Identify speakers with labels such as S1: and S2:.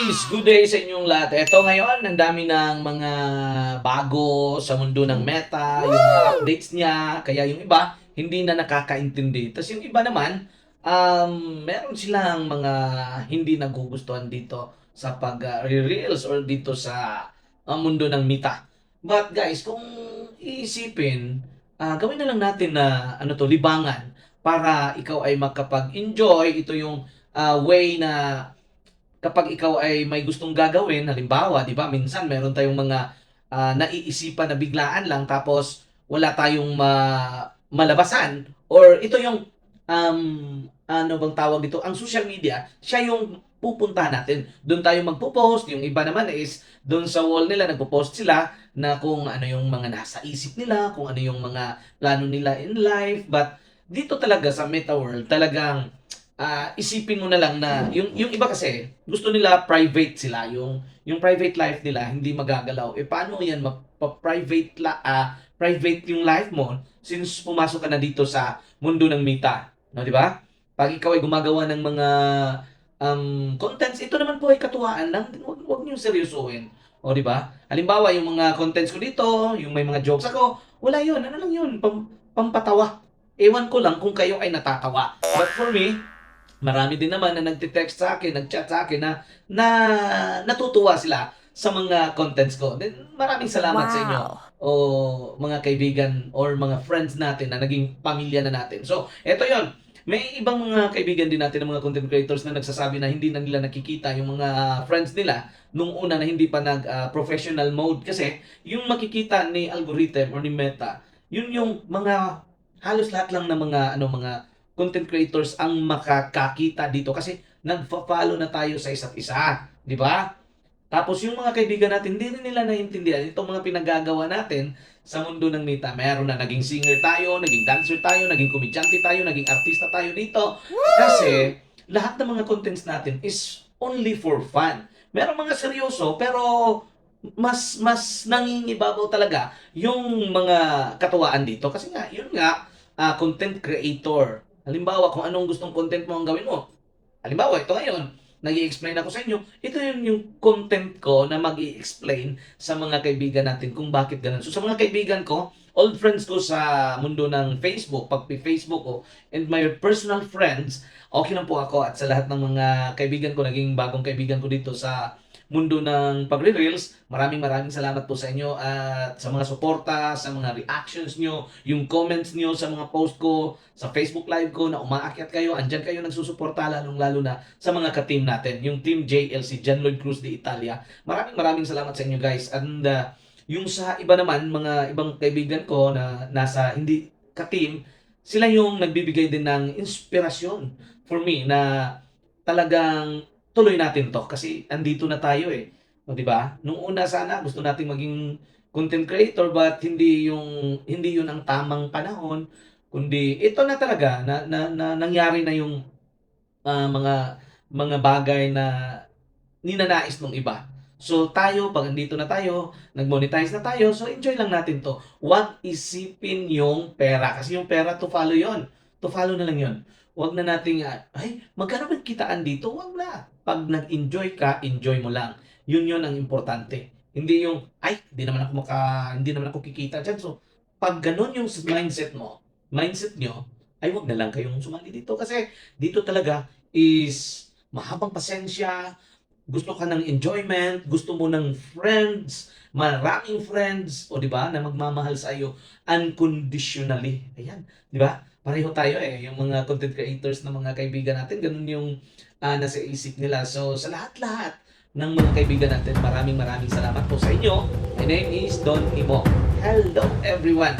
S1: guys! Good day sa inyong lahat. Eto ngayon, ang dami ng mga bago sa mundo ng Meta, yung mga updates niya, kaya yung iba, hindi na nakakaintindi. Tapos yung iba naman, meron silang mga hindi nagugustuhan dito sa pag-reels or dito sa mundo ng Meta. But guys, kung iisipin, gawin na lang natin na libangan para ikaw ay makapag-enjoy. Ito yung way na kapag ikaw ay may gustong gagawin, halimbawa, 'di ba, minsan meron tayong mga naiisipan na biglaan lang tapos wala tayong malabasan or ito yung ano bang tawag dito, ang social media, siya yung pupuntahan natin. Doon tayo magpo-post, yung iba naman is doon sa wall nila nagpo-post sila na kung ano yung mga nasa isip nila, kung ano yung mga plano nila in life. But dito talaga sa Meta World, talagang isipin mo na lang na yung iba kasi gusto nila private sila, yung private life nila hindi magagalaw. Eh paano yan private private yung life mo since pumasok ka na dito sa mundo ng Meta, no, di ba? Pag ikaw ay gumagawa ng mga contents, ito naman po ay katuwaan lang, wag niyo seryosohin. O di ba? Halimbawa, yung mga contents ko dito, yung may mga jokes ako, wala yun. Ano lang yun? Pampatawa. Ewan ko lang kung kayo ay natatawa. But for me, marami din naman na nagte-text sa akin, nag-chat sa akin na natutuwa sila sa mga contents ko. Then maraming salamat sa inyo
S2: Wow!
S1: o mga kaibigan or mga friends natin na naging pamilya na natin. So, eto 'yon. May ibang mga kaibigan din natin ng mga content creators na nagsasabi na hindi na nila nakikita yung mga friends nila nung una na hindi pa professional mode kasi yung makikita ni algorithm or ni Meta, yun yung mga halos lahat lang ng mga content creators ang makakakita dito kasi nagfa-follow na tayo sa isa't isa, 'di ba? Tapos yung mga kaibigan natin, hindi rin nila naiintindihan itong mga pinagagawa natin sa mundo ng Meta. Meron na naging singer tayo, naging dancer tayo, naging komedyante tayo, naging artista tayo dito. Kasi lahat ng mga contents natin is only for fun. Meron mga seryoso, pero mas nangingibabaw talaga yung mga katuwaan dito. Kasi nga, yun nga, content creator. Halimbawa, kung anong gustong content mo ang gawin mo. Halimbawa, ito ngayon, nag-i-explain ako sa inyo. Ito yung content ko na mag explain sa mga kaibigan natin kung bakit ganun. So, sa mga kaibigan ko, old friends ko sa mundo ng Facebook, pag-Facebook ko, and my personal friends, okay lang po ako at sa lahat ng mga kaibigan ko, naging bagong kaibigan ko dito sa mundo ng pagre-reels. Maraming salamat po sa inyo at sa mga suporta, sa mga reactions nyo, yung comments nyo sa mga post ko, sa Facebook Live ko na umaakyat kayo, andyan kayo nagsusuporta lalong-lalo na sa mga ka-team natin, yung Team JLC, John Lloyd Cruz de Italia. Maraming salamat sa inyo guys. And yung sa iba naman, mga ibang kaibigan ko na nasa hindi ka-team, sila yung nagbibigay din ng inspirasyon for me na talagang tuloy natin 'to kasi andito na tayo, eh, oh, 'di ba? Nung una sana gusto nating maging content creator but hindi 'yun ang tamang panahon, kundi ito na talaga na nangyari na yung, mga bagay na ninanais nung iba. So tayo 'pag andito na tayo, nag-monetize na tayo, so enjoy lang natin 'to. Huwag isipin yung pera kasi yung pera to follow 'yon, to follow na lang 'yon. Huwag na nating, "Ay, magkano ba kitaan dito?" Huwag na. 'Pag nag-enjoy ka, enjoy mo lang. Yun ang importante. Hindi yung, "Ay, hindi naman ako kikita diyan." So, 'pag gano'n yung mindset niyo, ay huwag na lang kayong sumali dito kasi dito talaga is mahabang pasensya, gusto ka ng enjoyment, gusto mo ng friends, maraming friends, o 'di ba, na magmamahal sa iyo unconditionally. Ayan, 'di ba? Pareho tayo, eh, yung mga content creators na mga kaibigan natin gano'n yung, nasa isip nila. So, sa lahat-lahat ng mga kaibigan natin, maraming salamat po sa inyo. My name is Don Imo. Hello everyone!